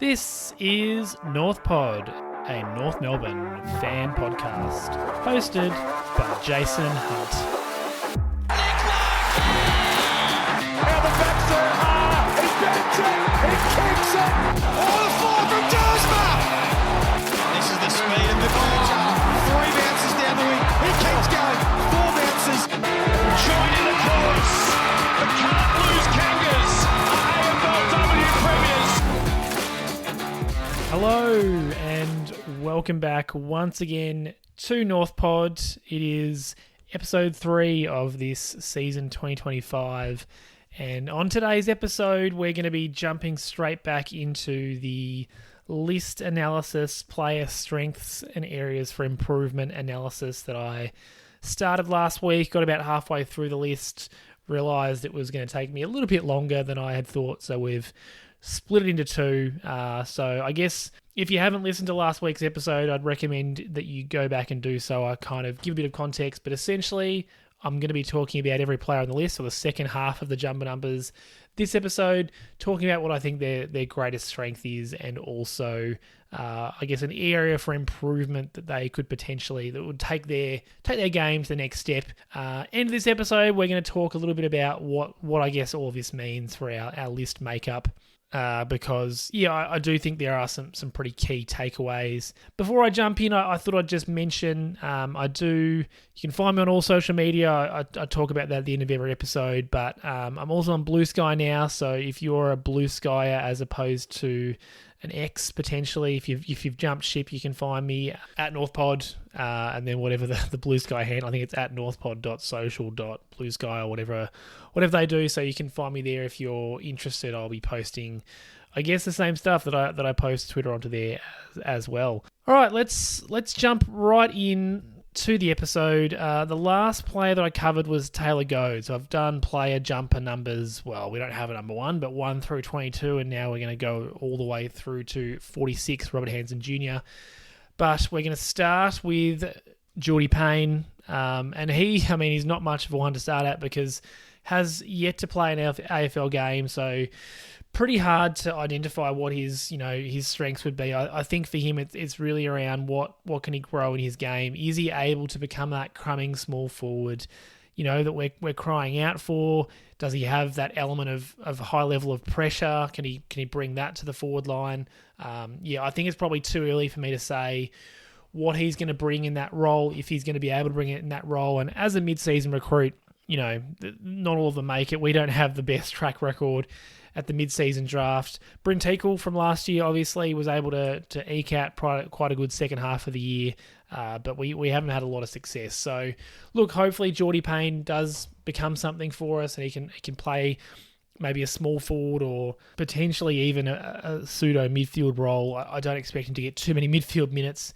This is North Pod, a North Melbourne fan podcast, hosted by Jason Hunt. Now the backs there are. He backs it. He kicks it. Oh, the fall from Dersma. This is the speed of the culture. 3 bounces down the wing. He keeps going. 4 bounces. Joining the chorus. The Can't Lose Kangas are AFLW premiers. Hello and welcome back once again to North Pod. It is episode 3 of this season 2025. And on today's episode, we're going to be jumping straight back into the list analysis, player strengths and areas for improvement analysis that I started last week. Got about halfway through the list, realised it was going to take me a little bit longer than I had thought, so we've split it into 2. So I guess if you haven't listened to last week's episode, I'd recommend that you go back and do so. I kind of give a bit of context, but essentially I'm going to be talking about every player on the list, or the second half of the jumper numbers this episode, talking about what I think their greatest strength is, and also I guess an area for improvement that they could potentially, that would take their game to the next step. End of this episode, we're going to talk a little bit about what I guess all of this means for our list makeup. Because, I do think there are some pretty key takeaways. Before I jump in, I thought I'd just mention, you can find me on all social media. I talk about that at the end of every episode, but I'm also on Blue Sky now, so if you're a Blue Skyer as opposed to an X, potentially, if you've jumped ship, you can find me at NorthPod, and then whatever the Blue Sky handle, I think it's at northpod.social.bluesky or whatever they do, so you can find me there if you're interested. I'll be posting, I guess, the same stuff that I post Twitter onto there as well. All right, let's jump right in to the episode. The last player that I covered was Taylor Goad. So I've done player jumper numbers. Well, we don't have a number 1, but 1 through 22, and now we're going to go all the way through to 46, Robert Hansen Jr. But we're going to start with Jordy Payne, and he's not much of a one to start at because has yet to play an AFL game, so pretty hard to identify what his strengths would be. I think for him it's really around what can he grow in his game. Is he able to become that crumbing small forward, that we're crying out for? Does he have that element of high level of pressure? Can he bring that to the forward line? I think it's probably too early for me to say what he's going to bring in that role, if he's going to be able to bring it in that role. And as a mid-season recruit, not all of them make it. We don't have the best track record at the mid-season draft. Bryn Teakle from last year obviously was able to eke out quite a good second half of the year, but we haven't had a lot of success. So, look, hopefully Jordy Payne does become something for us, and he can play maybe a small forward or potentially even a pseudo midfield role. I don't expect him to get too many midfield minutes,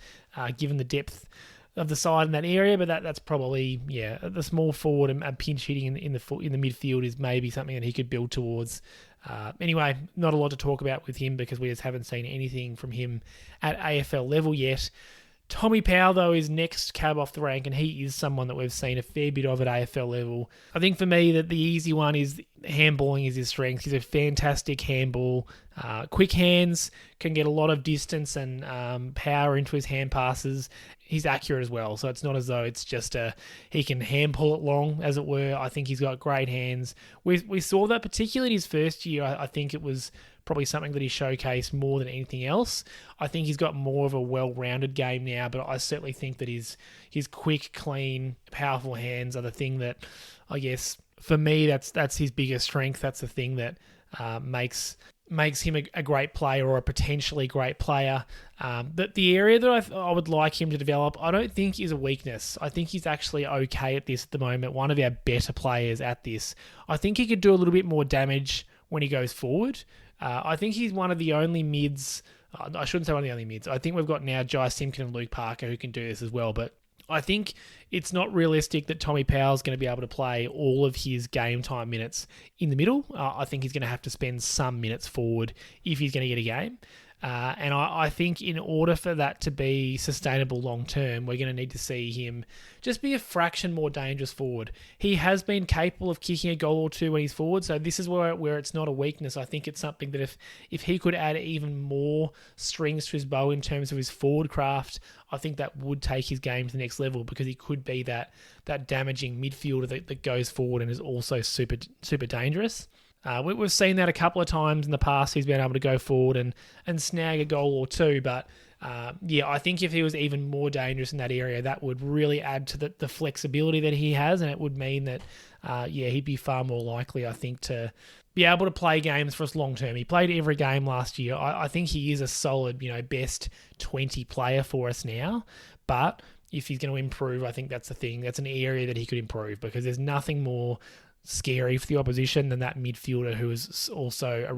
given the depth of the side in that area, but that's probably the small forward and pinch hitting in the midfield is maybe something that he could build towards. Anyway, not a lot to talk about with him because we just haven't seen anything from him at AFL level yet. Tommy Powell, though, is next cab off the rank, and he is someone that we've seen a fair bit of at AFL level. I think for me that the easy one is handballing is his strength. He's a fantastic handball. Quick hands, can get a lot of distance and power into his hand passes. He's accurate as well, so it's not as though it's just he can handball it long, as it were. I think he's got great hands. We saw that particularly in his first year. I think it was probably something that he showcased more than anything else. I think he's got more of a well-rounded game now, but I certainly think that his quick, clean, powerful hands are the thing that, I guess, for me, that's his biggest strength. That's the thing that makes him a great player, or a potentially great player. But the area that I would like him to develop, I don't think is a weakness. I think he's actually okay at this at the moment, one of our better players at this. I think he could do a little bit more damage when he goes forward. I think he's one of the only mids. I shouldn't say one of the only mids. I think we've got now Jai Simpkin and Luke Parker who can do this as well. But I think it's not realistic that Tommy Powell's going to be able to play all of his game time minutes in the middle. I think he's going to have to spend some minutes forward if he's going to get a game. And I think in order for that to be sustainable long term, we're going to need to see him just be a fraction more dangerous forward. He has been capable of kicking a goal or two when he's forward, so this is where it's not a weakness. I think it's something that if he could add even more strings to his bow in terms of his forward craft, I think that would take his game to the next level, because he could be that damaging midfielder that goes forward and is also super, super dangerous. We've seen that a couple of times in the past. He's been able to go forward and snag a goal or two. But I think if he was even more dangerous in that area, that would really add to the flexibility that he has. And it would mean that, he'd be far more likely, I think, to be able to play games for us long term. He played every game last year. I think he is a solid, best 20 player for us now. But if he's going to improve, I think that's the thing. That's an area that he could improve, because there's nothing more scary for the opposition than that midfielder who is also a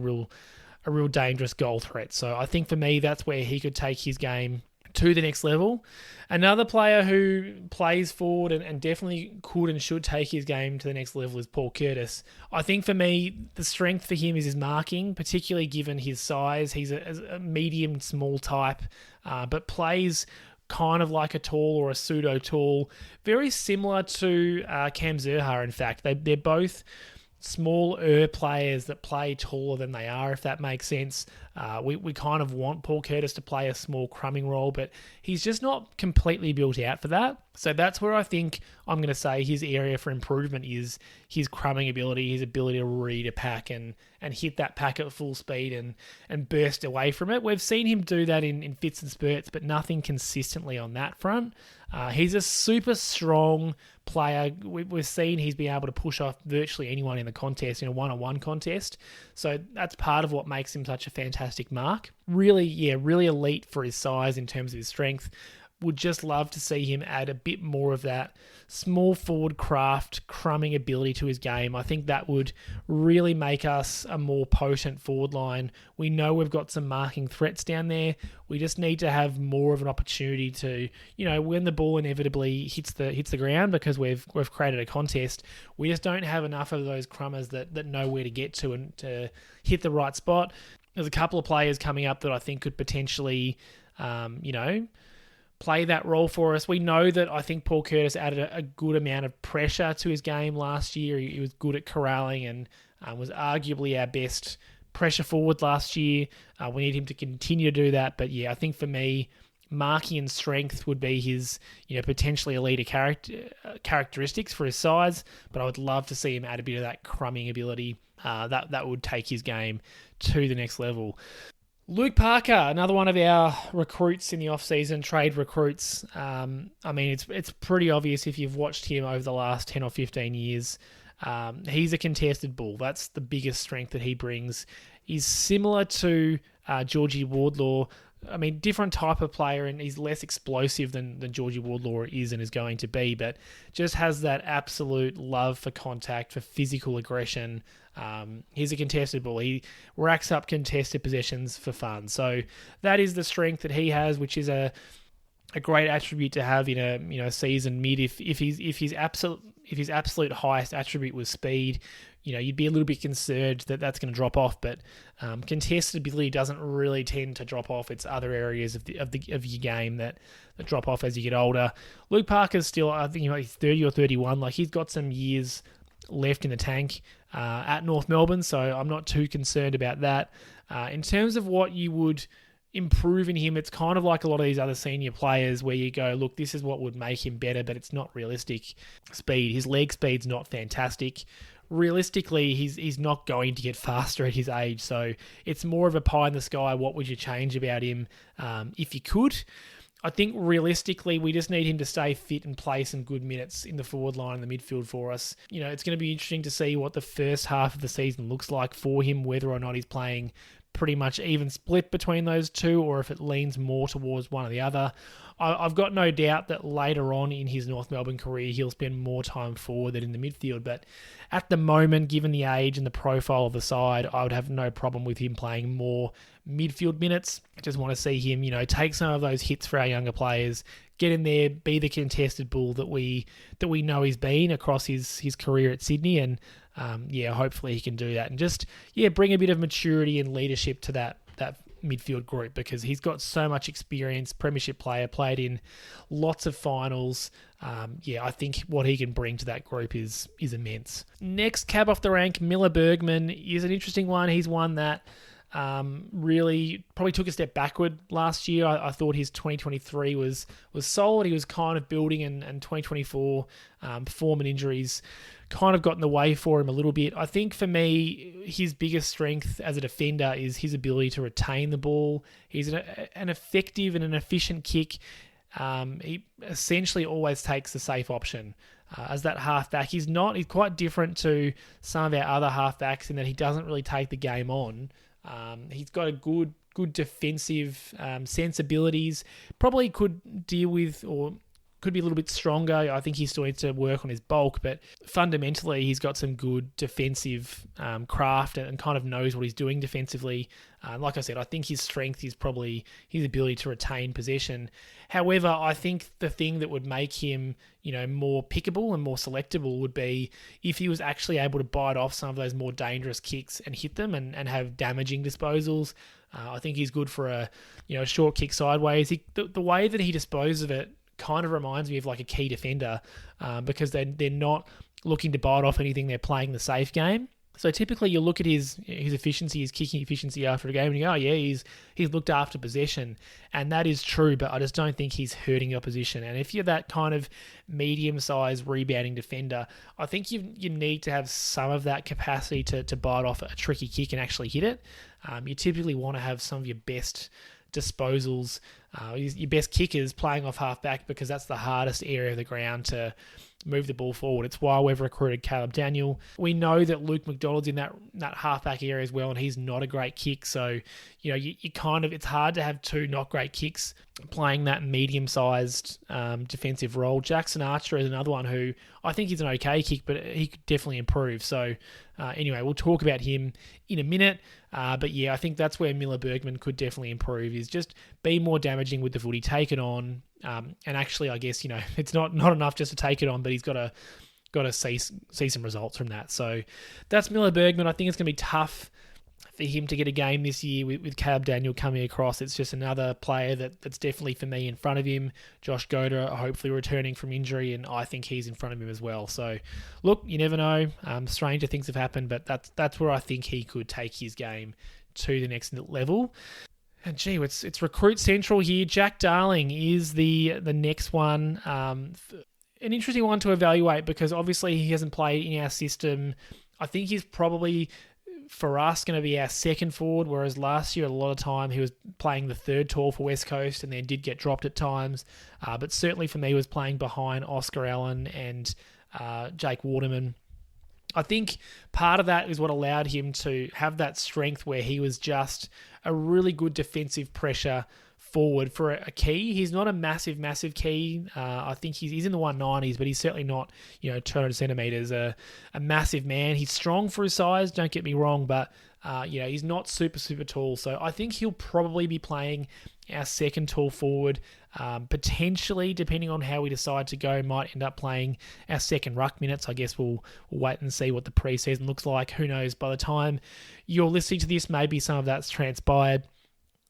real dangerous goal threat. So I think for me, that's where he could take his game to the next level. Another player who plays forward and definitely could and should take his game to the next level is Paul Curtis. I think for me, the strength for him is his marking, particularly given his size. He's a medium small type, but plays kind of like a tall or a pseudo tall, very similar to Cam Zerha. In fact, they're both smaller players that play taller than they are, if that makes sense. We kind of want Paul Curtis to play a small crumbing role, but he's just not completely built out for that. So that's where I think I'm going to say his area for improvement is his crumbing ability, his ability to read a pack and hit that pack at full speed and burst away from it. We've seen him do that in fits and spurts, but nothing consistently on that front. He's a super strong player. We've seen he's been able to push off virtually anyone in the contest, in a one-on-one contest. So that's part of what makes him such a fantastic mark. Really elite for his size in terms of his strength. Would just love to see him add a bit more of that small forward craft, crumbing ability to his game. I think that would really make us a more potent forward line. We know we've got some marking threats down there. We just need to have more of an opportunity to, when the ball inevitably hits the ground, because we've created a contest, we just don't have enough of those crummers that know where to get to and to hit the right spot. There's a couple of players coming up that I think could potentially, play that role for us. We know that I think Paul Curtis added a good amount of pressure to his game last year. He was good at corralling and was arguably our best pressure forward last year. We need him to continue to do that. But I think for me, marking and strength would be his, potentially elite characteristics for his size. But I would love to see him add a bit of that crumbing ability. That would take his game to the next level. Luke Parker, another one of our recruits in the off-season, trade recruits. It's pretty obvious if you've watched him over the last 10 or 15 years. He's a contested bull. That's the biggest strength that he brings. He's similar to Georgie Wardlaw. Different type of player, and he's less explosive than Georgie Wardlaw is and is going to be, but just has that absolute love for contact, for physical aggression. He's a contested bull. He racks up contested possessions for fun. So that is the strength that he has, which is a great attribute to have in a season mid. If his absolute highest attribute was speed, you'd be a little bit concerned that that's going to drop off. But contested ability doesn't really tend to drop off. It's other areas of your game that drop off as you get older. Luke Parker's still, I think he's 30 or 31. Like, he's got some years left in the tank at North Melbourne, so I'm not too concerned about that. In terms of what you would improve in him, it's kind of like a lot of these other senior players where you go, look, this is what would make him better, but it's not realistic. Speed, his leg speed's not fantastic. Realistically, he's not going to get faster at his age, so it's more of a pie in the sky. What would you change about him if you could? I think realistically, we just need him to stay fit and play some good minutes in the forward line and the midfield for us. It's going to be interesting to see what the first half of the season looks like for him, whether or not he's playing pretty much even split between those two, or if it leans more towards one or the other. I've got no doubt that later on in his North Melbourne career, he'll spend more time forward than in the midfield. But at the moment, given the age and the profile of the side, I would have no problem with him playing more midfield minutes. I just want to see him, take some of those hits for our younger players, get in there, be the contested bull that we know he's been across his career at Sydney, and hopefully he can do that and just bring a bit of maturity and leadership to that midfield group because he's got so much experience, premiership player, played in lots of finals. I think what he can bring to that group is immense. Next cab off the rank, Miller Bergman, is an interesting one. He's one that really probably took a step backward last year. I thought his 2023 was solid. He was kind of building, and 2024 form and injuries kind of got in the way for him a little bit. I think for me, his biggest strength as a defender is his ability to retain the ball. He's an effective and an efficient kick. He essentially always takes the safe option. As that halfback, he's quite different to some of our other halfbacks in that he doesn't really take the game on. He's got a good defensive sensibilities. Probably could deal with or could be a little bit stronger. I think he still needs to work on his bulk, but fundamentally he's got some good defensive craft and kind of knows what he's doing defensively. Like I said, I think his strength is probably his ability to retain possession. However, I think the thing that would make him, more pickable and more selectable would be if he was actually able to bite off some of those more dangerous kicks and hit them and have damaging disposals. I think he's good for a short kick sideways. The way that he disposes of it kind of reminds me of like a key defender because they're not looking to bite off anything. They're playing the safe game. So typically you look at his efficiency, his kicking efficiency after a game, and you go, oh yeah, he's looked after possession. And that is true, but I just don't think he's hurting the opposition. And if you're that kind of medium-sized rebounding defender, I think you need to have some of that capacity to bite off a tricky kick and actually hit it. You typically want to have some of your best disposals, your best kickers playing off half-back because that's the hardest area of the ground to move the ball forward. It's why we've recruited Caleb Daniel. We know that Luke McDonald's in that half-back area as well, and he's not a great kick. So, it's hard to have two not great kicks playing that medium-sized defensive role. Jackson Archer is another one who I think he's an okay kick, but he could definitely improve. So, anyway, we'll talk about him in a minute. But yeah, I think that's where Miller Bergman could definitely improve, is just be more damaging with the footy, take it on. And actually, I guess, it's not enough just to take it on, but he's got to see some results from that. So that's Miller Bergman. I think it's going to be tough for him to get a game this year with Caleb Daniel coming across. It's just another player that's definitely for me in front of him. Josh Goda hopefully returning from injury, and I think he's in front of him as well. So look, you never know. Stranger things have happened, but that's where I think he could take his game to the next level. And gee, it's recruit central here. Jack Darling is the next one. An interesting one to evaluate because obviously he hasn't played in our system. I think he's probably, for us, going to be our second forward, whereas last year a lot of time he was playing the third tall for West Coast and then did get dropped at times. But certainly for me was playing behind Oscar Allen and Jake Waterman. I think part of that is what allowed him to have that strength where he was just a really good defensive pressure forward for a key. He's not a massive key. I think he's in the 190s, but he's certainly not, 200 centimeters, a massive man. He's strong for his size, don't get me wrong, but he's not super tall. So I think he'll probably be playing our second tall forward. Potentially, depending on how we decide to go, might end up playing our second ruck minutes. I guess we'll wait and see what the preseason looks like. Who knows? By the time you're listening to this, maybe some of that's transpired.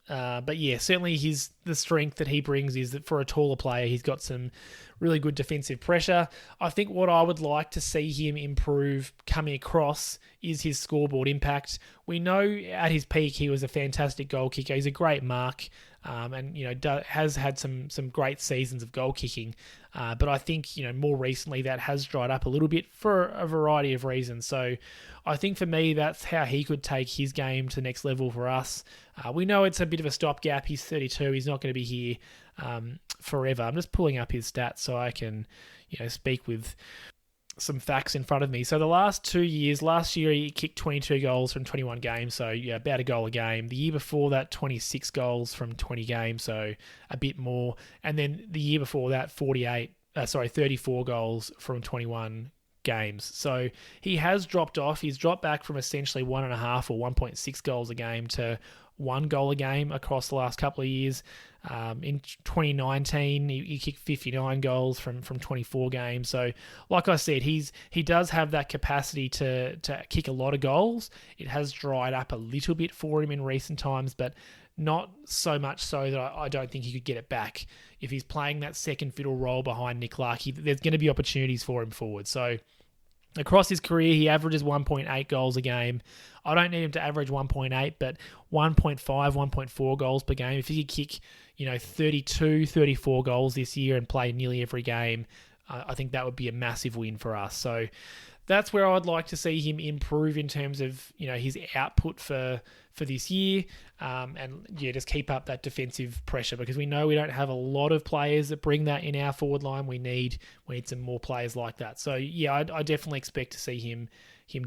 But yeah, certainly the strength that he brings is that for a taller player, he's got some really good defensive pressure. I think what I would like to see him improve coming across is his scoreboard impact. We know at his peak he was a fantastic goal kicker. He's a great mark, and has had some great seasons of goal kicking. But I think more recently that has dried up a little bit for a variety of reasons. So I think for me that's how he could take his game to the next level for us. We know it's a bit of a stopgap. He's 32. He's not going to be here forever. I'm just pulling up his stats so I can speak with some facts in front of me. So the last 2 years, last year he kicked 22 goals from 21 games, so about a goal a game. The year before that, 26 goals from 20 games, so a bit more. And then the year before that, 34 goals from 21 games. So he has dropped off. He's dropped back from essentially 1.5 or 1.6 goals a game to 1 goal a game across the last couple of years. In 2019, he kicked 59 goals from 24 games. So, like I said, he does have that capacity to kick a lot of goals. It has dried up a little bit for him in recent times, but not so much so that I don't think he could get it back. If he's playing that second fiddle role behind Nick Larkey, there's going to be opportunities for him forward. So across his career, he averages 1.8 goals a game. I don't need him to average 1.8, but 1.5, 1.4 goals per game. If he could kick, 32, 34 goals this year and play nearly every game, I think that would be a massive win for us. So that's where I'd like to see him improve in terms of, his output for this year. Just keep up that defensive pressure, because we know we don't have a lot of players that bring that in our forward line. We need some more players like that. So yeah, I definitely expect to see him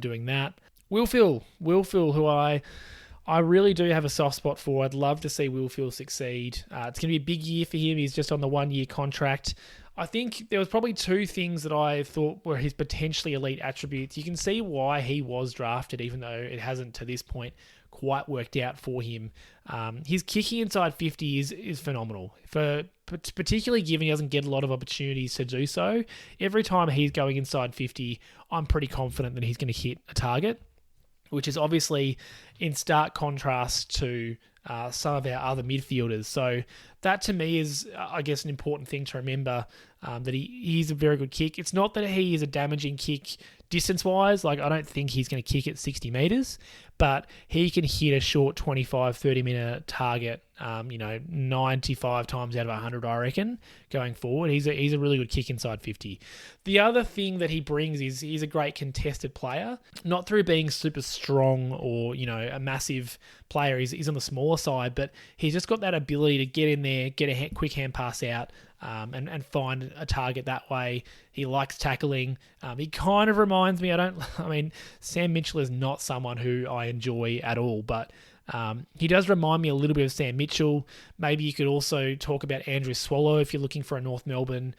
doing that. Will Phil, who I really do have a soft spot for. I'd love to see Will Phil succeed. It's going to be a big year for him. He's just on the 1-year contract. I think there was probably two things that I thought were his potentially elite attributes. You can see why he was drafted, even though it hasn't to this point quite worked out for him. His kicking inside 50 is phenomenal. Particularly given he doesn't get a lot of opportunities to do so. Every time he's going inside 50, I'm pretty confident that he's going to hit a target, which is obviously in stark contrast to some of our other midfielders. So that to me is, I guess, an important thing to remember, that he's a very good kick. It's not that he is a damaging kick distance-wise. Like, I don't think he's going to kick at 60 metres, but he can hit a short 25, 30-minute target, 95 times out of 100, I reckon, going forward. He's a really good kick inside 50. The other thing that he brings is he's a great contested player, not through being super strong or, a massive player. He's on the smaller side, but he's just got that ability to get in there, get a quick hand pass out, and find a target that way. He likes tackling. He kind of reminds me, Sam Mitchell is not someone who I enjoy at all, but he does remind me a little bit of Sam Mitchell. Maybe you could also talk about Andrew Swallow if you're looking for a North Melbourne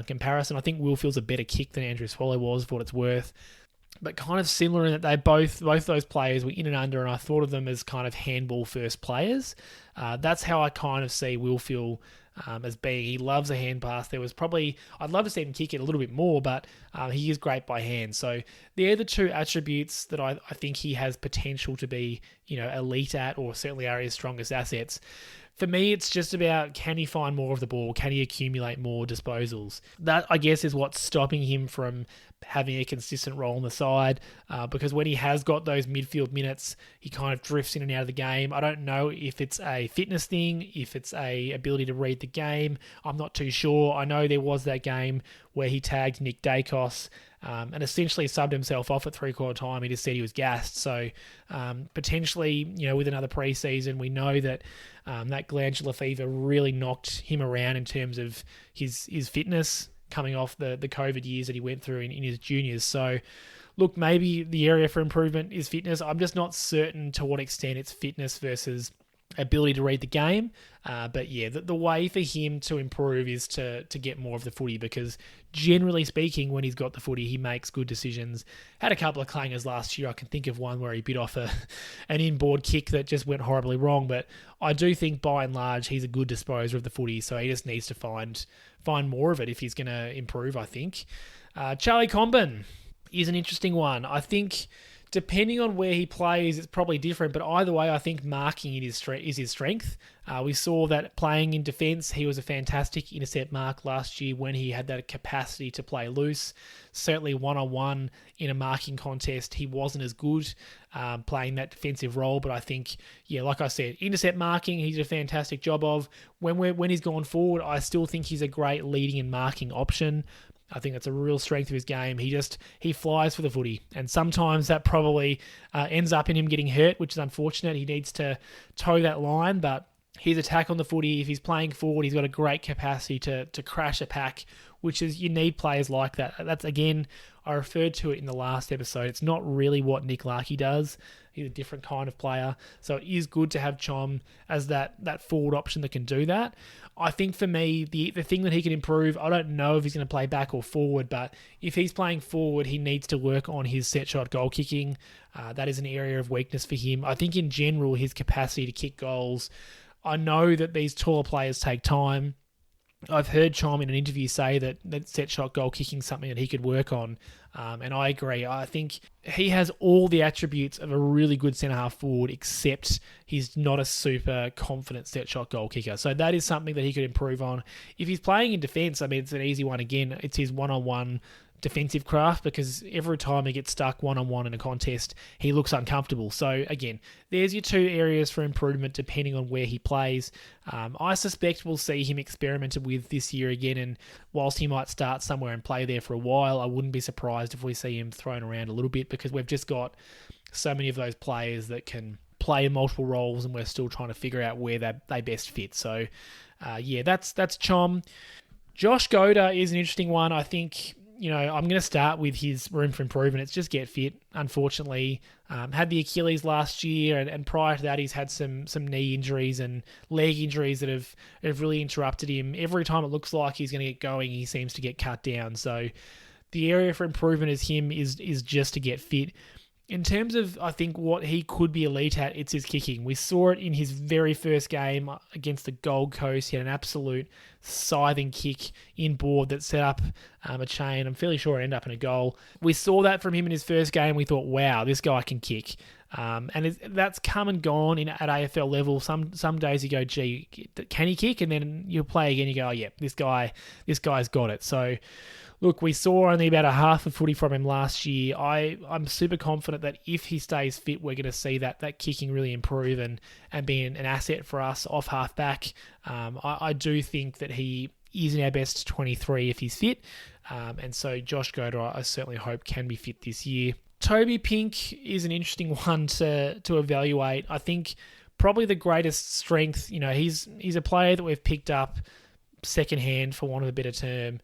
comparison. I think Will Phil's a better kick than Andrew Swallow was, for what it's worth. But kind of similar in that they both those players were in and under, and I thought of them as kind of handball first players. That's how I kind of see Will Phil as being. He loves a hand pass. I'd love to see him kick it a little bit more, but he is great by hand. So they're the two attributes that I think he has potential to be, elite at, or certainly are his strongest assets. For me, it's just about, can he find more of the ball? Can he accumulate more disposals? That, I guess, is what's stopping him from having a consistent role on the side, because when he has got those midfield minutes, he kind of drifts in and out of the game. I don't know if it's a fitness thing, if it's a ability to read the game. I'm not too sure. I know there was that game where he tagged Nick Dacos and essentially subbed himself off at three-quarter time. He just said he was gassed. So potentially, with another preseason, we know that that glandular fever really knocked him around in terms of his fitness, coming off the COVID years that he went through in his juniors. So, look, maybe the area for improvement is fitness. I'm just not certain to what extent it's fitness versus ability to read the game. But yeah, the way for him to improve is to get more of the footy, because generally speaking, when he's got the footy, he makes good decisions. Had a couple of clangers last year. I can think of one where he bit off an inboard kick that just went horribly wrong. But I do think by and large, he's a good disposer of the footy. So he just needs to find more of it if he's going to improve, I think. Charlie Comben is an interesting one. I think depending on where he plays, it's probably different. But either way, I think marking is his strength. We saw that playing in defence, he was a fantastic intercept mark last year when he had that capacity to play loose. Certainly one-on-one in a marking contest, he wasn't as good playing that defensive role. But I think, like I said, intercept marking, he did a fantastic job of. When he's gone forward, I still think he's a great leading and marking option. I think that's a real strength of his game. He flies for the footy, and sometimes that probably ends up in him getting hurt, which is unfortunate. He needs to toe that line, but his attack on the footy, if he's playing forward, he's got a great capacity to crash a pack, which is, you need players like that. That's, again, I referred to it in the last episode. It's not really what Nick Larkey does. He's a different kind of player. So it is good to have Chom as that forward option that can do that. I think for me, the thing that he can improve, I don't know if he's going to play back or forward, but if he's playing forward, he needs to work on his set shot goal kicking. That is an area of weakness for him. I think in general, his capacity to kick goals, I know that these taller players take time. I've heard Chom in an interview say that set shot goal kicking is something that he could work on, and I agree. I think he has all the attributes of a really good centre-half forward, except he's not a super confident set shot goal kicker. So that is something that he could improve on. If he's playing in defence, I mean, it's an easy one again. It's his one-on-one defensive craft, because every time he gets stuck one-on-one in a contest, he looks uncomfortable. So again, there's your two areas for improvement depending on where he plays. I suspect we'll see him experimented with this year again, and whilst he might start somewhere and play there for a while, I wouldn't be surprised if we see him thrown around a little bit, because we've just got so many of those players that can play in multiple roles, and we're still trying to figure out where they best fit. So that's Chom. Josh Goda is an interesting one. I think, I'm going to start with his room for improvement. It's just get fit. Unfortunately, had the Achilles last year, and prior to that, he's had some knee injuries and leg injuries that have really interrupted him. Every time it looks like he's going to get going, he seems to get cut down. So the area for improvement is just to get fit. In terms of, I think, what he could be elite at, it's his kicking. We saw it in his very first game against the Gold Coast. He had an absolute scything kick inboard that set up a chain. I'm fairly sure it ended up in a goal. We saw that from him in his first game. We thought, wow, this guy can kick. And that's come and gone at AFL level. Some days you go, gee, can he kick? And then you play again, you go, oh, yeah, this guy's got it. So look, we saw only about a half a footy from him last year. I'm super confident that if he stays fit, we're going to see that kicking really improve and be an asset for us off half back. I do think that he is in our best 23 if he's fit. And so Josh Goda, I certainly hope, can be fit this year. Toby Pink is an interesting one to evaluate. I think probably the greatest strength, he's a player that we've picked up secondhand, for want of a better term.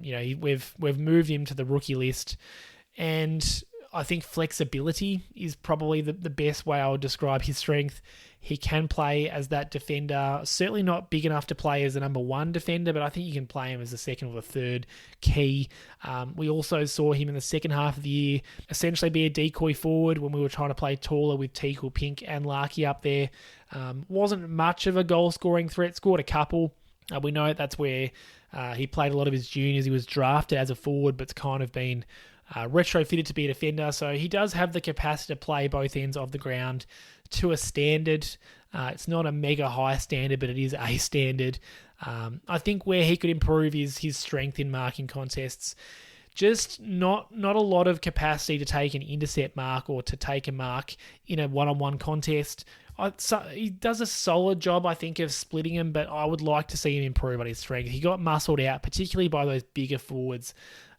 We've moved him to the rookie list, and I think flexibility is probably the best way I would describe his strength. He can play as that defender, certainly not big enough to play as a number one defender, but I think you can play him as the second or the third key. We also saw him in the second half of the year essentially be a decoy forward when we were trying to play taller with Teakle, Pink and Larkey up there. Wasn't much of a goal-scoring threat, scored a couple. We know that's where he played a lot of his juniors. He was drafted as a forward, but's kind of been retrofitted to be a defender. So he does have the capacity to play both ends of the ground to a standard. It's not a mega high standard, but it is a standard. I think where he could improve is his strength in marking contests. Just not a lot of capacity to take an intercept mark or to take a mark in a one-on-one contest. He does a solid job, I think, of splitting him, but I would like to see him improve on his strength. He got muscled out, particularly by those bigger forwards,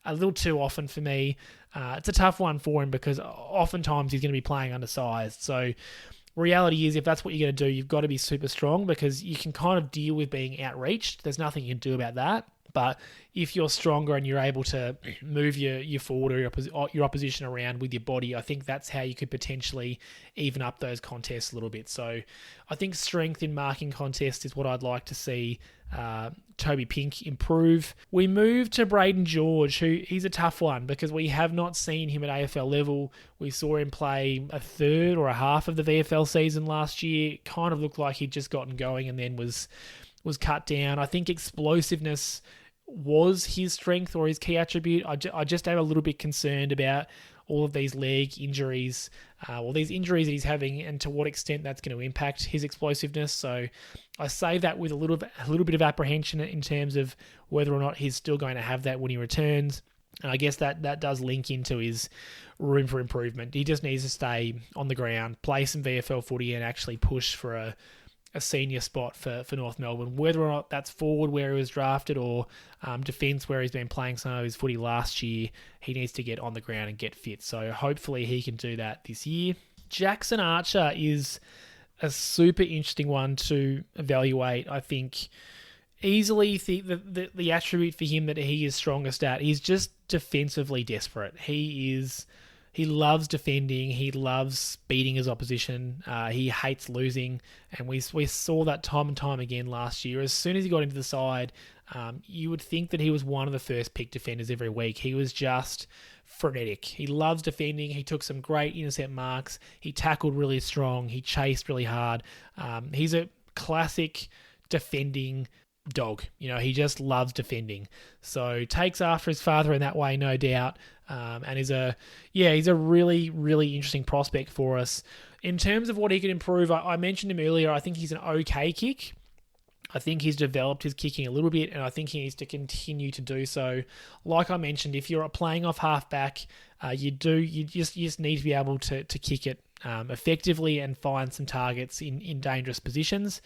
a little too often for me. It's a tough one for him because oftentimes he's going to be playing undersized. So reality is, if that's what you're going to do, you've got to be super strong, because you can kind of deal with being outreached. There's nothing you can do about that. But if you're stronger and you're able to move your forward or your opposition around with your body, I think that's how you could potentially even up those contests a little bit. So I think strength in marking contests is what I'd like to see Toby Pink improve. We move to Braden George, he's a tough one because we have not seen him at AFL level. We saw him play a third or a half of the VFL season last year. It kind of looked like he'd just gotten going and then was cut down. I think explosiveness was his strength or his key attribute. I just am a little bit concerned about all of these leg injuries, these injuries that he's having, and to what extent that's going to impact his explosiveness. So I say that with a little bit of apprehension in terms of whether or not he's still going to have that when he returns. And I guess that does link into his room for improvement. He just needs to stay on the ground, play some VFL footy, and actually push for a senior spot for North Melbourne, whether or not that's forward where he was drafted or defence where he's been playing some of his footy last year. He needs to get on the ground and get fit. So hopefully he can do that this year. Jackson Archer is a super interesting one to evaluate. I think easily the attribute for him that he is strongest at, he's just defensively desperate. He loves defending. He loves beating his opposition. He hates losing. And we saw that time and time again last year. As soon as he got into the side, you would think that he was one of the first pick defenders every week. He was just frenetic. He loves defending. He took some great intercept marks. He tackled really strong. He chased really hard. He's a classic defending dog. He just loves defending. So takes after his father in that way, no doubt. And he's a really, really interesting prospect for us. In terms of what he could improve, I mentioned him earlier. I think he's an okay kick. I think he's developed his kicking a little bit, and I think he needs to continue to do so. Like I mentioned, if you're playing off half-back, you just need to be able to kick it effectively and find some targets in dangerous positions.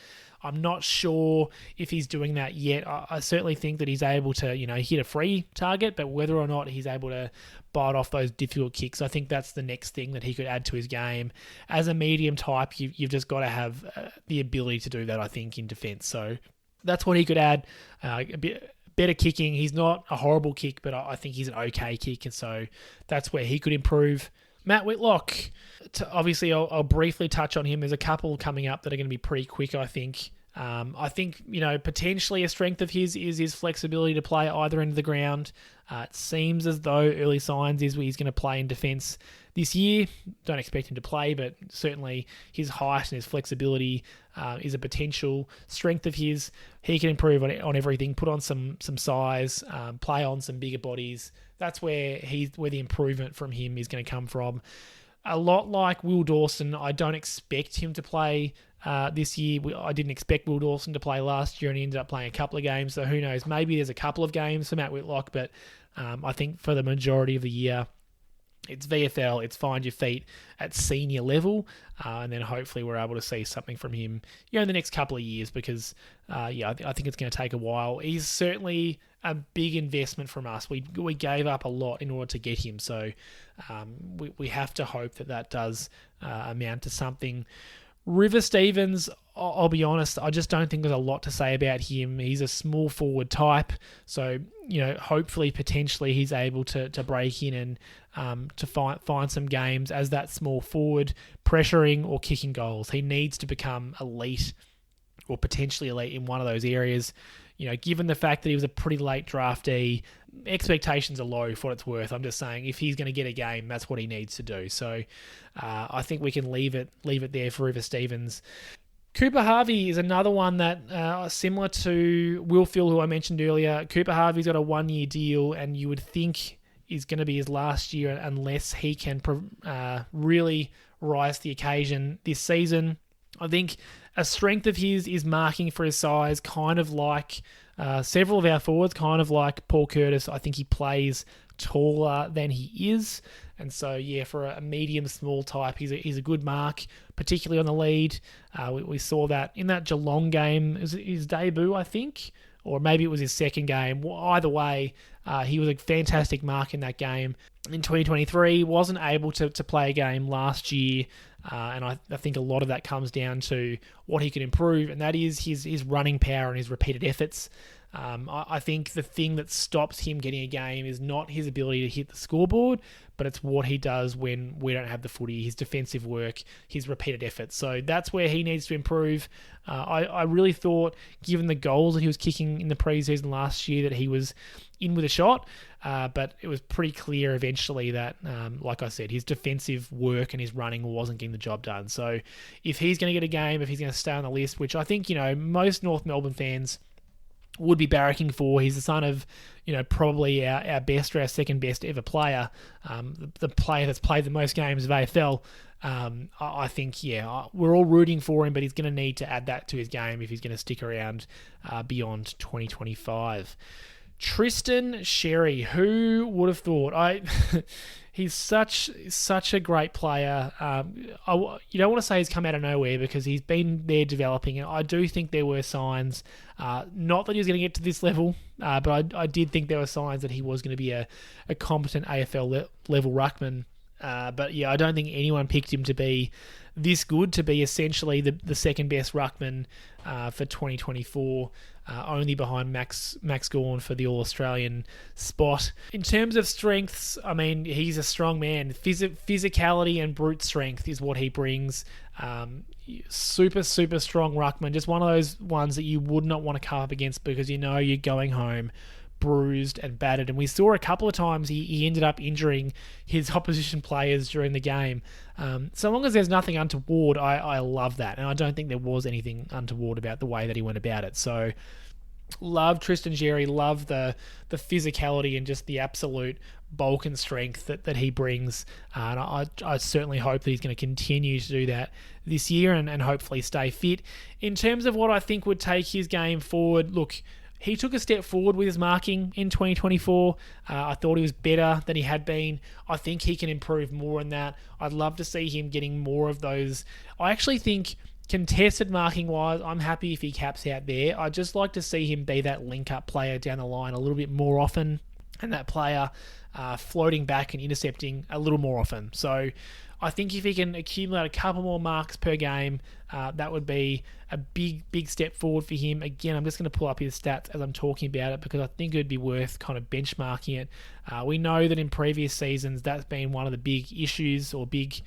I'm not sure if he's doing that yet. I certainly think that he's able to, hit a free target, but whether or not he's able to bite off those difficult kicks, I think that's the next thing that he could add to his game. As a medium type, you've just got to have the ability to do that, I think, in defence. So that's what he could add. A bit better kicking. He's not a horrible kick, but I think he's an okay kick, and so that's where he could improve. Matt Whitlock, obviously I'll briefly touch on him. There's a couple coming up that are going to be pretty quick, I think. I think, potentially a strength of his is his flexibility to play either end of the ground. It seems as though early signs is he's going to play in defence this year. Don't expect him to play, but certainly his height and his flexibility is a potential strength of his. He can improve on everything, put on some size, play on some bigger bodies. That's where the improvement from him is going to come from. A lot like Will Dawson, I don't expect him to play this year. I didn't expect Will Dawson to play last year, and he ended up playing a couple of games. So who knows? Maybe there's a couple of games for Matt Whitlock, but I think for the majority of the year, it's VFL, it's find your feet at senior level, and then hopefully we're able to see something from him in the next couple of years because, I think it's going to take a while. He's certainly a big investment from us. We gave up a lot in order to get him, so we have to hope that does amount to something. River Stevens, I'll be honest, I just don't think there's a lot to say about him. He's a small forward type, so hopefully, potentially, he's able to break in and to find some games as that small forward, pressuring or kicking goals. He needs to become elite or potentially elite in one of those areas. Given the fact that he was a pretty late draftee, expectations are low for what it's worth. I'm just saying if he's going to get a game, that's what he needs to do. So I think we can leave it there for River Stevens. Cooper Harvey is another one that, similar to Will Phil, who I mentioned earlier, Cooper Harvey's got a 1-year deal, and you would think is going to be his last year unless he can really rise to the occasion this season. I think a strength of his is marking for his size, kind of like several of our forwards, kind of like Paul Curtis. I think he plays taller than he is. And so, for a medium small type, he's a good mark, particularly on the lead. We saw that in that Geelong game. It was his debut, I think, or maybe it was his second game. Either way, he was a fantastic mark in that game. In 2023, wasn't able to play a game last year, and I think a lot of that comes down to what he can improve, and that is his running power and his repeated efforts. I think the thing that stops him getting a game is not his ability to hit the scoreboard, but it's what he does when we don't have the footy, his defensive work, his repeated efforts. So that's where he needs to improve. I really thought, given the goals that he was kicking in the preseason last year, that he was in with a shot, but it was pretty clear eventually that, like I said, his defensive work and his running wasn't getting the job done. So if he's going to get a game, if he's going to stay on the list, which I think, most North Melbourne fans would be barracking for. He's the son of, probably our best or our second best ever player, the player that's played the most games of AFL. I think, we're all rooting for him, but he's going to need to add that to his game if he's going to stick around beyond 2025. Tristan Xerri, who would have thought? He's such a great player. You don't want to say he's come out of nowhere because he's been there developing. And I do think there were signs, not that he was going to get to this level, but I did think there were signs that he was going to be a competent AFL level ruckman. But I don't think anyone picked him to be this good, to be essentially the second best ruckman for 2024. Only behind Max Gawn for the All-Australian spot. In terms of strengths, I mean, he's a strong man. Physicality and brute strength is what he brings. Super, super strong ruckman. Just one of those ones that you would not want to come up against because you're going home bruised and battered. And we saw a couple of times he ended up injuring his opposition players during the game. So long as there's nothing untoward, I love that. And I don't think there was anything untoward about the way that he went about it. So Love Tristan Xerri, love the physicality and just the absolute bulk and strength that he brings. And I certainly hope that he's going to continue to do that this year and hopefully stay fit. In terms of what I think would take his game forward, look, he took a step forward with his marking in 2024. I thought he was better than he had been. I think he can improve more in that. I'd love to see him getting more of those. I actually think contested marking wise, I'm happy if he caps out there. I'd just like to see him be that link-up player down the line a little bit more often, and that player floating back and intercepting a little more often. So I think if he can accumulate a couple more marks per game, that would be a big step forward for him. Again, I'm just going to pull up his stats as I'm talking about it because I think it would be worth kind of benchmarking it. We know that in previous seasons, that's been one of the big issues or big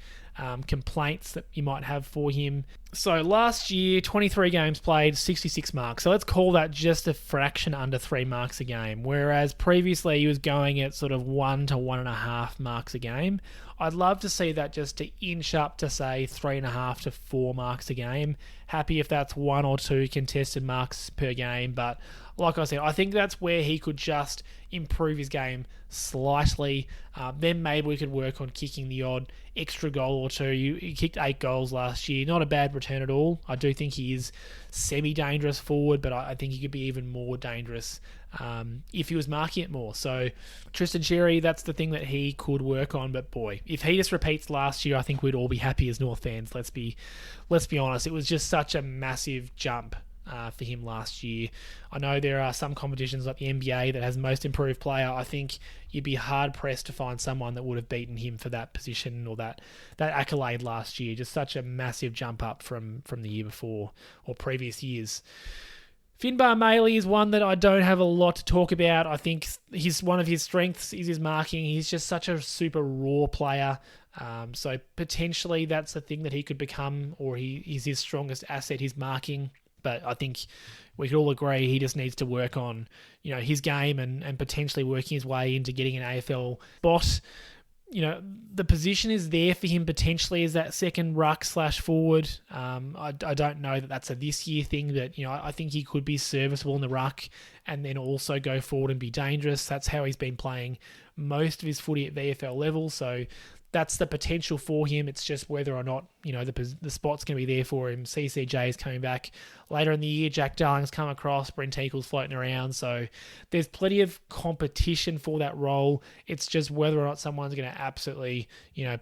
complaints that you might have for him. So last year, 23 games played, 66 marks. So let's call that just a fraction under 3 marks a game. Whereas previously he was going at sort of 1 to 1.5 marks a game. I'd love to see that just to inch up to say 3.5 to 4 marks a game. Happy if that's 1 or 2 contested marks per game. But like I said, I think that's where he could just improve his game slightly. Then maybe we could work on kicking the odd extra goal or 2. He kicked 8 goals last year. Not a bad return at all. I do think he is semi-dangerous forward, but I think he could be even more dangerous if he was marking it more. So Tristan Xerri, that's the thing that he could work on. But boy, if he just repeats last year, I think we'd all be happy as North fans. Let's be honest. It was just such a massive jump for him last year. I know there are some competitions like the NBA that has most improved player. I think you'd be hard pressed to find someone that would have beaten him for that position or that accolade last year. Just such a massive jump up from the year before or previous years. Maley is one that I don't have a lot to talk about. I think one of his strengths is his marking. He's just such a super raw player. So potentially that's the thing that he could become, or he's his strongest asset, his marking. But I think we could all agree he just needs to work on, his game and potentially working his way into getting an AFL spot. The position is there for him potentially as that second ruck / forward. I don't know that that's a this year thing, but I think he could be serviceable in the ruck and then also go forward and be dangerous. That's how he's been playing most of his footy at VFL level. So that's the potential for him. It's just whether or not, the spot's going to be there for him. CCJ is coming back later in the year. Jack Darling's come across. Brent Eagle's floating around. So there's plenty of competition for that role. It's just whether or not someone's going to absolutely,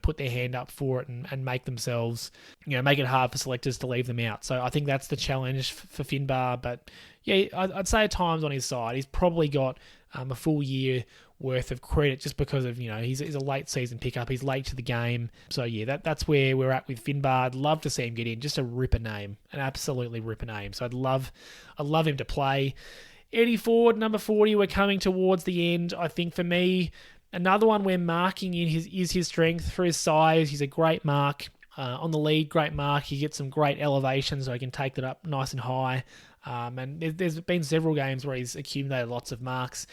put their hand up for it and make themselves, make it hard for selectors to leave them out. So I think that's the challenge for Finbar. But yeah, I'd say at times on his side, he's probably got a full year worth of credit just because of, he's a late season pickup. He's late to the game. So yeah, that's where we're at with Finbar. I'd love to see him get in. Just a ripper name. An absolutely ripper name. So I'd love him to play. Eddie Ford, number 40, we're coming towards the end. I think for me, another one where marking is his strength. For his size, he's a great mark. On the lead, great mark. He gets some great elevation so he can take that up nice and high. And there's been several games where he's accumulated lots of marks.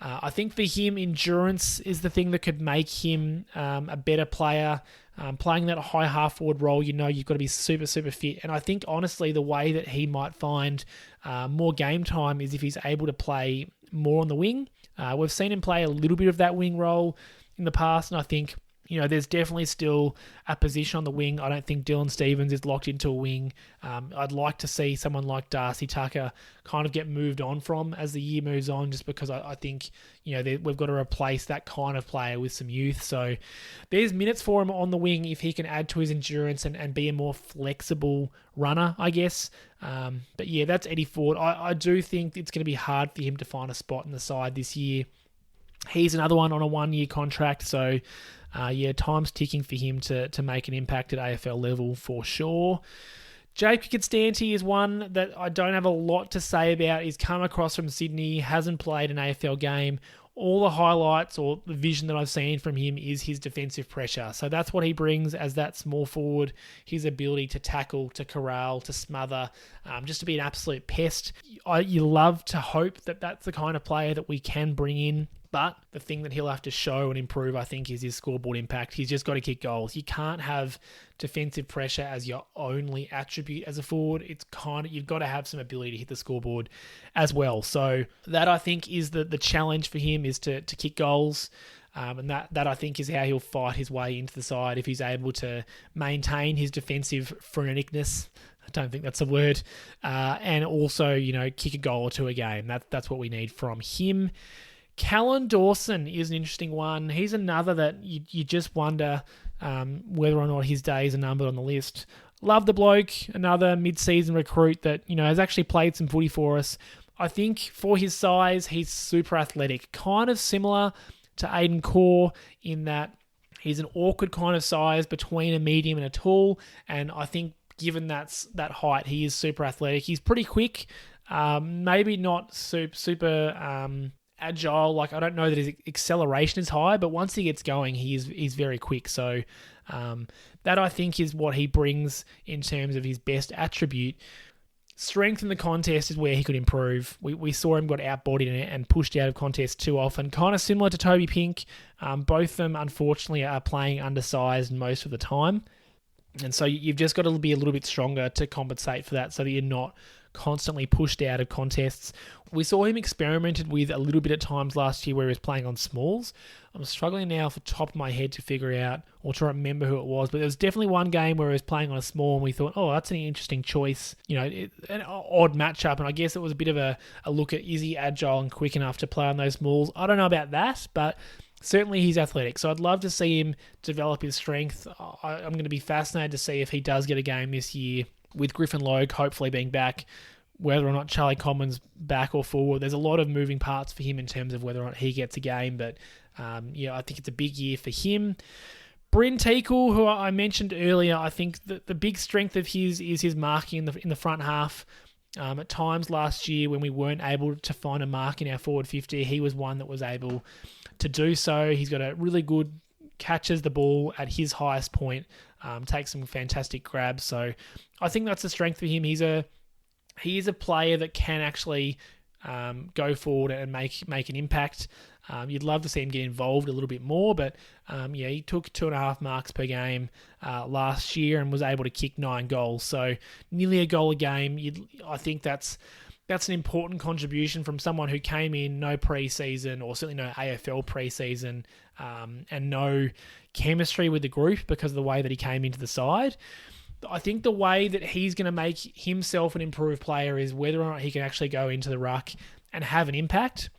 I think for him, endurance is the thing that could make him a better player. Playing that high half-forward role, you've got to be super, super fit. And I think, honestly, the way that he might find more game time is if he's able to play more on the wing. We've seen him play a little bit of that wing role in the past, and I think there's definitely still a position on the wing. I don't think Dylan Stephens is locked into a wing. I'd like to see someone like Darcy Tucker kind of get moved on from as the year moves on, just because I think, we've got to replace that kind of player with some youth. So there's minutes for him on the wing if he can add to his endurance and be a more flexible runner, I guess. But yeah, that's Eddie Ford. I do think it's going to be hard for him to find a spot in the side this year. He's another one on a 1-year contract, so time's ticking for him to make an impact at AFL level for sure. Jake Constanti is one that I don't have a lot to say about. He's come across from Sydney, hasn't played an AFL game. all the highlights or the vision that I've seen from him is his defensive pressure. So that's what he brings as that small forward, his ability to tackle, to corral, to smother, just to be an absolute pest. You love to hope that that's the kind of player that we can bring in. But the thing that he'll have to show and improve, I think, is his scoreboard impact. He's just got to kick goals. You can't have defensive pressure as your only attribute as a forward. You've got to have some ability to hit the scoreboard as well. So that, I think, is the challenge for him, is to kick goals. And that I think is how he'll fight his way into the side, if he's able to maintain his defensive freneticness. I don't think that's a word. And also, kick a goal or two a game. That's what we need from him. Callan Dawson is an interesting one. He's another that you just wonder whether or not his days are numbered on the list. Love the bloke, another mid-season recruit that has actually played some footy for us. I think for his size, he's super athletic, kind of similar to Aiden Core in that he's an awkward kind of size between a medium and a tall, and I think given that height, he is super athletic. He's pretty quick, maybe not super agile. Like, I don't know that his acceleration is high, but once he gets going, he's very quick. So that, I think, is what he brings in terms of his best attribute. Strength in the contest is where he could improve. We saw him got outbodied and pushed out of contests too often, kind of similar to Toby Pink. Both of them, unfortunately, are playing undersized most of the time. And so you've just got to be a little bit stronger to compensate for that, so that you're not constantly pushed out of contests. We saw him experimented with a little bit at times last year where he was playing on smalls. I'm struggling now off the top of my head to figure out or to remember who it was, but there was definitely one game where he was playing on a small and we thought, oh, that's an interesting choice. An odd matchup, and I guess it was a bit of a look at, is he agile and quick enough to play on those smalls? I don't know about that, but certainly he's athletic, so I'd love to see him develop his strength. I'm going to be fascinated to see if he does get a game this year with Griffin Logue hopefully being back, whether or not Charlie Comben's back or forward. There's a lot of moving parts for him in terms of whether or not he gets a game, but I think it's a big year for him. Bryn Teakle, who I mentioned earlier, I think the big strength of his is his marking in the front half. At times last year when we weren't able to find a mark in our forward 50, he was one that was able to do so. He's got a really good catches the ball at his highest point, takes some fantastic grabs. So I think that's the strength for him. He is a player that can actually go forward and make an impact. You'd love to see him get involved a little bit more, but he took 2.5 marks per game last year and was able to kick 9 goals. So nearly a goal a game. I think that's an important contribution from someone who came in no preseason, or certainly no AFL preseason, and no chemistry with the group because of the way that he came into the side. I think the way that he's going to make himself an improved player is whether or not he can actually go into the ruck and have an impact.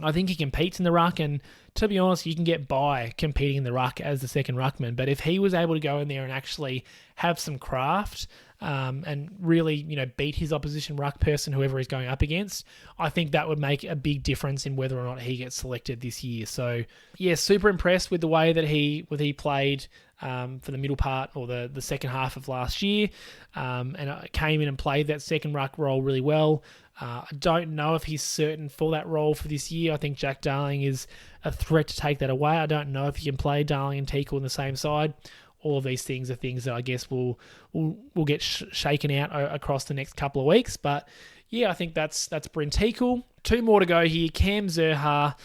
I think he competes in the ruck, and to be honest, you can get by competing in the ruck as the second ruckman. But if he was able to go in there and actually have some craft and really, beat his opposition ruck person, whoever he's going up against, I think that would make a big difference in whether or not he gets selected this year. So, yeah, super impressed with the way that he played for the middle part or the second half of last year, and came in and played that second ruck role really well. I don't know if he's certain for that role for this year. I think Jack Darling is a threat to take that away. I don't know if he can play Darling and Teakle on the same side. All of these things are things that I guess will get shaken out across the next couple of weeks. But yeah, I think that's Bryn Teakle. 2 more to go here. Cam Zerha,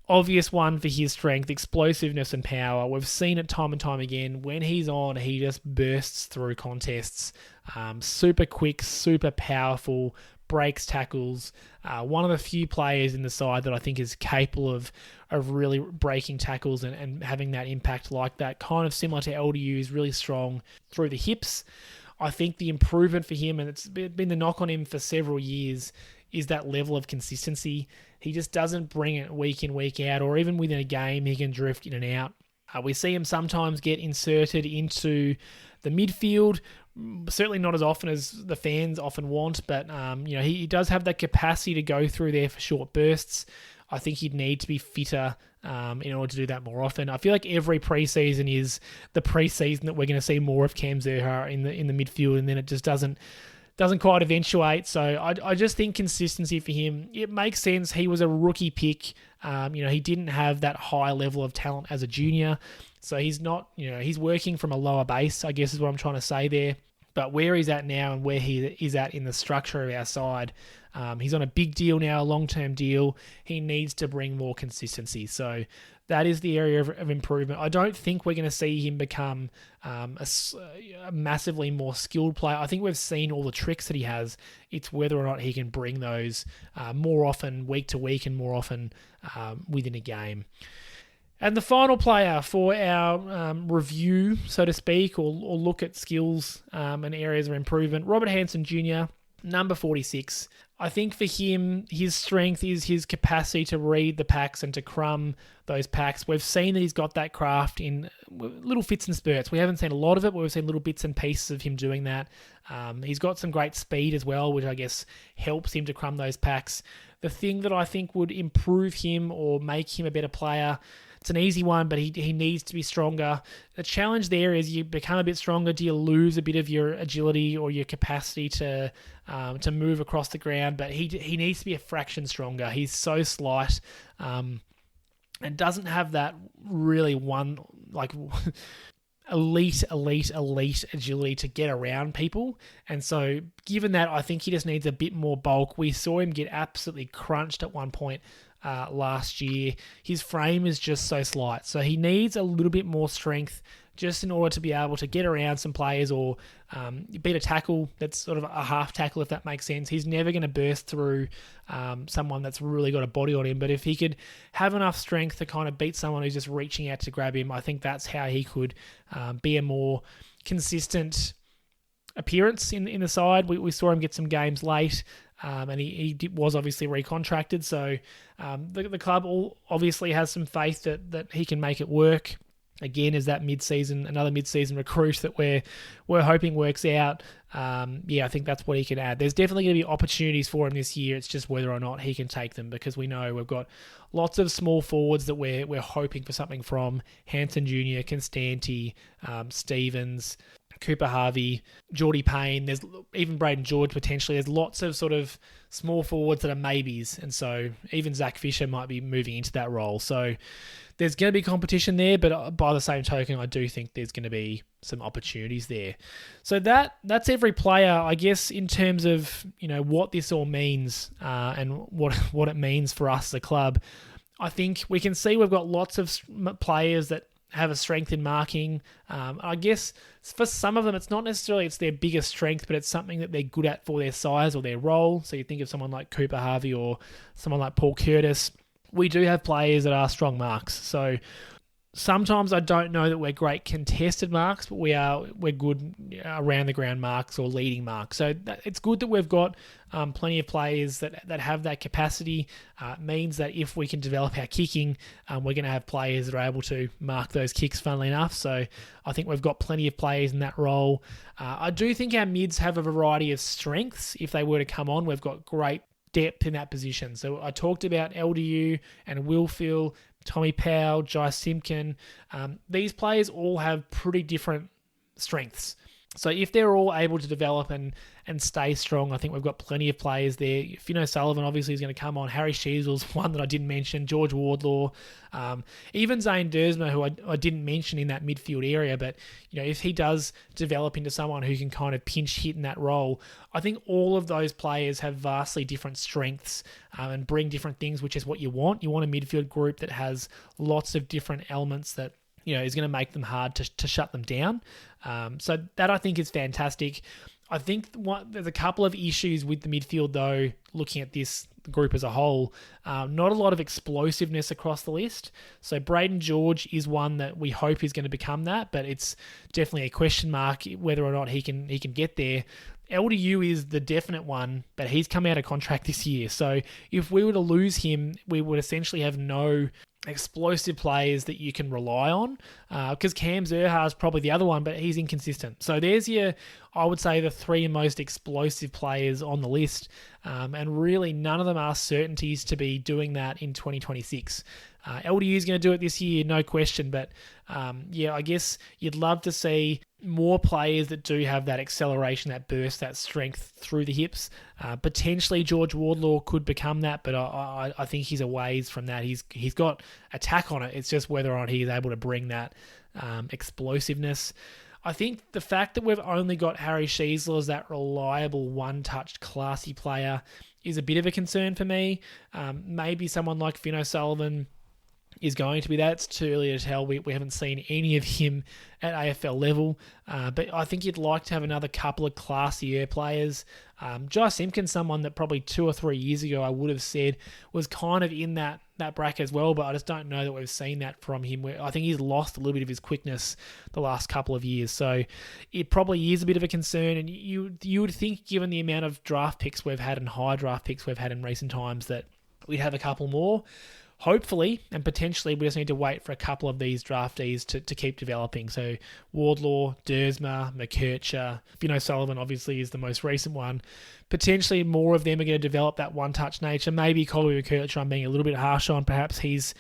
obvious one for his strength, explosiveness and power. We've seen it time and time again. When he's on, he just bursts through contests. Super quick, super powerful, breaks tackles. One of the few players in the side that I think is capable of really breaking tackles and having that impact like that. Kind of similar to LDU, is really strong through the hips. I think the improvement for him, and it's been the knock on him for several years, is that level of consistency. He just doesn't bring it week in, week out, or even within a game, he can drift in and out. We see him sometimes get inserted into the midfield, certainly not as often as the fans often want, but he does have that capacity to go through there for short bursts. I think he'd need to be fitter in order to do that more often. I feel like every preseason is the preseason that we're going to see more of Cam Zerha in the midfield, and then it just doesn't quite eventuate. So I just think consistency for him, it makes sense. He was a rookie pick He didn't have that high level of talent as a junior. So he's not, he's working from a lower base, I guess is what I'm trying to say there. But where he's at now and where he is at in the structure of our side, he's on a big deal now, a long-term deal. He needs to bring more consistency. So that is the area of improvement. I don't think we're going to see him become a massively more skilled player. I think we've seen all the tricks that he has. It's whether or not he can bring those more often, week to week, and more often within a game. And the final player for our review, so to speak, or look at skills and areas of improvement, Robert Hansen Jr., number 46. I think for him, his strength is his capacity to read the packs and to crumb those packs. We've seen that he's got that craft in little fits and spurts. We haven't seen a lot of it, but we've seen little bits and pieces of him doing that. He's got some great speed as well, which I guess helps him to crumb those packs. The thing that I think would improve him or make him a better player, it's an easy one, but he needs to be stronger. The challenge there is you become a bit stronger. Do you lose a bit of your agility or your capacity to move across the ground? But he needs to be a fraction stronger. He's so slight and doesn't have that really elite agility to get around people. And so given that, I think he just needs a bit more bulk. We saw him get absolutely crunched at one point last year. His frame is just so slight. So he needs a little bit more strength just in order to be able to get around some players or beat a tackle that's sort of a half tackle, if that makes sense. He's never going to burst through someone that's really got a body on him. But if he could have enough strength to kind of beat someone who's just reaching out to grab him, I think that's how he could be a more consistent appearance in the side. We saw him get some games late. And he was obviously recontracted, so the club obviously has some faith that he can make it work. Again, is that another mid-season recruit that we're hoping works out. I think that's what he can add. There's definitely going to be opportunities for him this year. It's just whether or not he can take them, because we know we've got lots of small forwards that we're hoping for something from. Hansen Jr., Constanti, Stevens, Cooper Harvey, Geordie Payne, there's even Braden George potentially. There's lots of sort of small forwards that are maybes, and so even Zach Fisher might be moving into that role. So there's going to be competition there, but by the same token, I do think there's going to be some opportunities there. So that's every player, I guess, in terms of what this all means and what it means for us as a club. I think we can see we've got lots of players that have a strength in marking. I guess for some of them, it's not necessarily it's their biggest strength, but it's something that they're good at for their size or their role. So you think of someone like Cooper Harvey or someone like Paul Curtis. We do have players that are strong marks. So sometimes I don't know that we're great contested marks, but we're good around the ground marks or leading marks. So it's good that we've got plenty of players that have that capacity. It means that if we can develop our kicking, we're going to have players that are able to mark those kicks, funnily enough. So I think we've got plenty of players in that role. I do think our mids have a variety of strengths. If they were to come on, we've got great depth in that position. So I talked about LDU and Wilfield, Tommy Powell, Jai Simpkin. These players all have pretty different strengths. So if they're all able to develop and stay strong, I think we've got plenty of players there. Sullivan obviously is going to come on. Harry Sheasel's one that I didn't mention. George Wardlaw. Even Zane Dersma, who I didn't mention in that midfield area. But if he does develop into someone who can kind of pinch hit in that role, I think all of those players have vastly different strengths and bring different things, which is what you want. You want a midfield group that has lots of different elements that is going to make them hard to shut them down. So that I think is fantastic. I think there's a couple of issues with the midfield, though, looking at this group as a whole. Not a lot of explosiveness across the list. So Braden George is one that we hope is going to become that, but it's definitely a question mark whether or not he can get there. LDU is the definite one, but he's come out of contract this year. So if we were to lose him, we would essentially have no explosive players that you can rely on, because Cam Zerha is probably the other one, but he's inconsistent. So there's I would say, the three most explosive players on the list, and really none of them are certainties to be doing that in 2026. LDU is going to do it this year, no question, but I guess you'd love to see more players that do have that acceleration, that burst, that strength through the hips. Potentially George Wardlaw could become that, but I think he's a ways from that. He's got attack on it. It's just whether or not he's able to bring that explosiveness. I think the fact that we've only got Harry Sheezel as that reliable, one-touched, classy player is a bit of a concern for me. Maybe someone like Finn O'Sullivan is going to be that. It's too early to tell. We haven't seen any of him at AFL level. But I think you'd like to have another couple of classier players. Josh Simpkins, someone that probably 2 or 3 years ago I would have said was kind of in that bracket as well, but I just don't know that we've seen that from him. I think he's lost a little bit of his quickness the last couple of years. So it probably is a bit of a concern. And you would think, given the amount of draft picks we've had and high draft picks we've had in recent times, that we'd have a couple more. Hopefully, and potentially, we just need to wait for a couple of these draftees to keep developing. So Wardlaw, Dersma, McKercher, Finn O'Sullivan obviously is the most recent one. Potentially more of them are going to develop that one-touch nature. Maybe Colby McKercher I'm being a little bit harsh on. Perhaps he's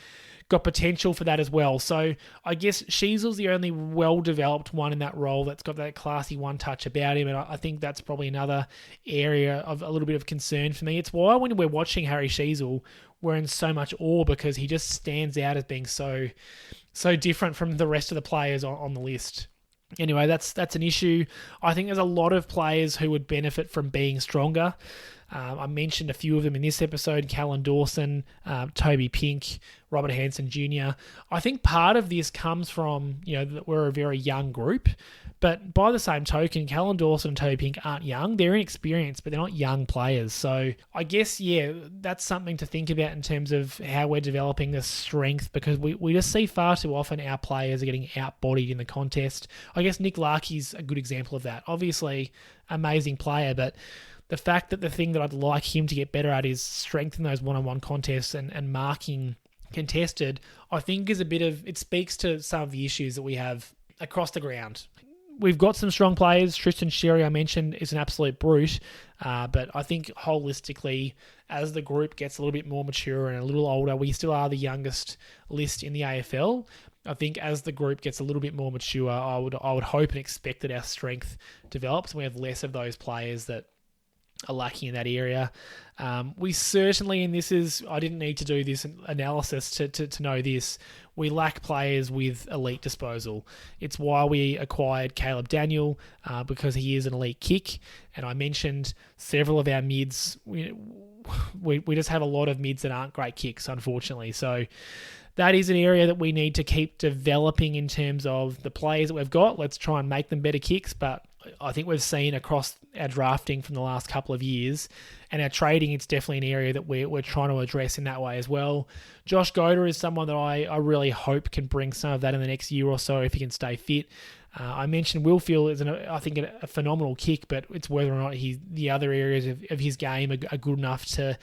got potential for that as well. So I guess Sheezel's the only well-developed one in that role that's got that classy one-touch about him, and I think that's probably another area of a little bit of concern for me. It's why when we're watching Harry Sheezel, we're in so much awe, because he just stands out as being so different from the rest of the players on the list. Anyway, that's an issue. I think there's a lot of players who would benefit from being stronger. I mentioned a few of them in this episode: Callan Dawson, Toby Pink, Robert Hansen Jr. I think part of this comes from, that we're a very young group, but by the same token, Callan Dawson and Toby Pink aren't young. They're inexperienced, but they're not young players. So I guess, that's something to think about in terms of how we're developing the strength, because we just see far too often our players are getting outbodied in the contest. I guess Nick Larkey's a good example of that. Obviously, amazing player, but the fact that the thing that I'd like him to get better at is strength in those one-on-one contests and marking contested, I think is it speaks to some of the issues that we have across the ground. We've got some strong players. Tristan Xerri, I mentioned, is an absolute brute. But I think holistically, as the group gets a little bit more mature and a little older, we still are the youngest list in the AFL. I think as the group gets a little bit more mature, I would hope and expect that our strength develops and we have less of those players that are lacking in that area. We certainly, and I didn't need to do this analysis to know this, we lack players with elite disposal. It's why we acquired Caleb Daniel, because he is an elite kick. And I mentioned several of our mids. We just have a lot of mids that aren't great kicks, unfortunately. So that is an area that we need to keep developing in terms of the players that we've got. Let's try and make them better kicks, but I think we've seen across our drafting from the last couple of years and our trading, it's definitely an area that we're trying to address in that way as well. Josh Goder is someone that I really hope can bring some of that in the next year or so if he can stay fit. I mentioned Wilfield is, I think, a phenomenal kick, but it's whether or not the other areas of his game are good enough to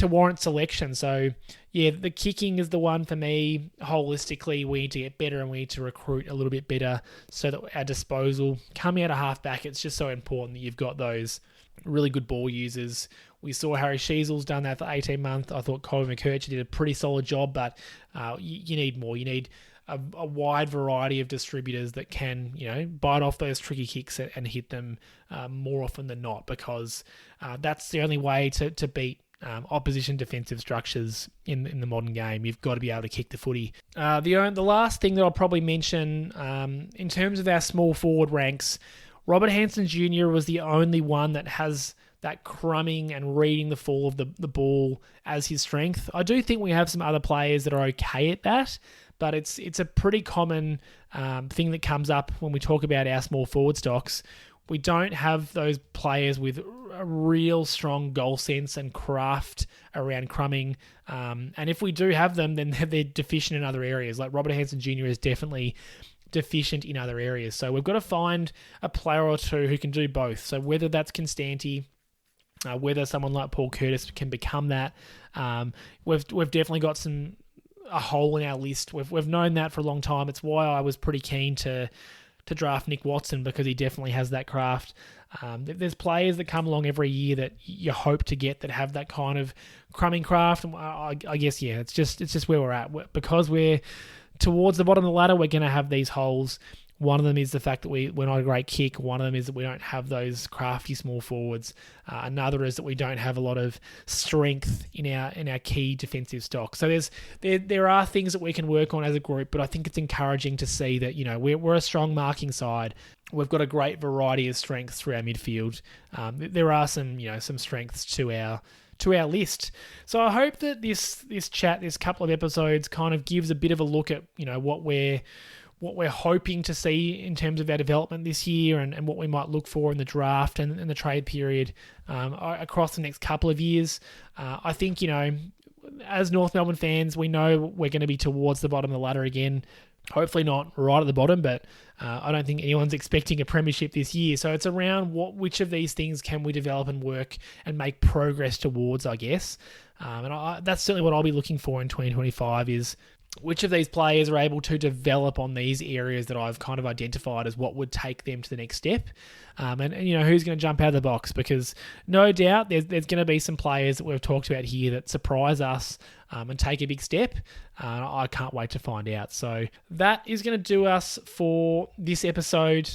warrant selection. So, the kicking is the one for me. Holistically, we need to get better and we need to recruit a little bit better so that our disposal, coming out of halfback, it's just so important that you've got those really good ball users. We saw Harry Sheezel's done that for 18 months. I thought Colby McKercher did a pretty solid job, but you need more. You need a wide variety of distributors that can, bite off those tricky kicks and hit them more often than not, because that's the only way to beat opposition defensive structures in the modern game. You've got to be able to kick the footy. The last thing that I'll probably mention in terms of our small forward ranks, Robert Hansen Jr. was the only one that has that crumbing and reading the fall of the ball as his strength. I do think we have some other players that are okay at that, but it's a pretty common thing that comes up when we talk about our small forward stocks. We don't have those players with a real strong goal sense and craft around crumbing. And if we do have them, then they're deficient in other areas. Like Robert Hansen Jr. is definitely deficient in other areas. So we've got to find a player or two who can do both. So whether that's Constanti, whether someone like Paul Curtis can become that, we've definitely got a hole in our list. We've known that for a long time. It's why I was pretty keen to draft Nick Watson, because he definitely has that craft. There's players that come along every year that you hope to get that have that kind of crumbing craft. And I guess, it's just where we're at. Because we're towards the bottom of the ladder, we're going to have these holes. One of them is the fact that we're not a great kick. One of them is that we don't have those crafty small forwards. Another is that we don't have a lot of strength in our key defensive stock. So there are things that we can work on as a group, but I think it's encouraging to see that, we're a strong marking side. We've got a great variety of strengths through our midfield. There are some strengths to our list. So I hope that this chat, this couple of episodes, kind of gives a bit of a look at what we're hoping to see in terms of our development this year, and what we might look for in the draft and the trade period across the next couple of years. I think, as North Melbourne fans, we know we're going to be towards the bottom of the ladder again. Hopefully not right at the bottom, but I don't think anyone's expecting a premiership this year. So it's around which of these things can we develop and work and make progress towards, I guess. That's certainly what I'll be looking for in 2025 is which of these players are able to develop on these areas that I've kind of identified as what would take them to the next step. And who's going to jump out of the box, because no doubt there's going to be some players that we've talked about here that surprise us and take a big step. I can't wait to find out. So that is going to do us for this episode.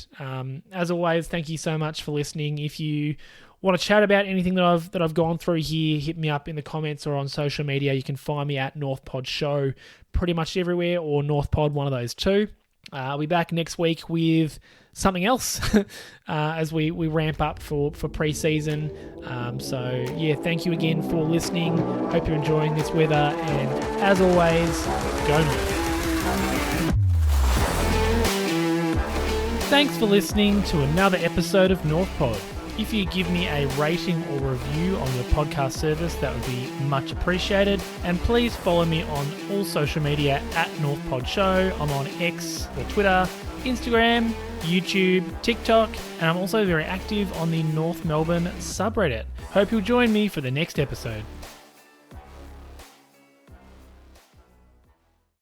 As always, thank you so much for listening. If you want to chat about anything that I've gone through here, hit me up in the comments or on social media. You can find me at NorthPod Show pretty much everywhere, or NorthPod, one of those two. I'll be back next week with something else as we ramp up for pre-season. So yeah, thank you again for listening. Hope you're enjoying this weather, and as always, go North. Thanks for listening to another episode of NorthPod. If you give me a rating or review on your podcast service, that would be much appreciated. And please follow me on all social media at NorthPod Show. I'm on X, or Twitter, Instagram, YouTube, TikTok, and I'm also very active on the North Melbourne subreddit. Hope you'll join me for the next episode.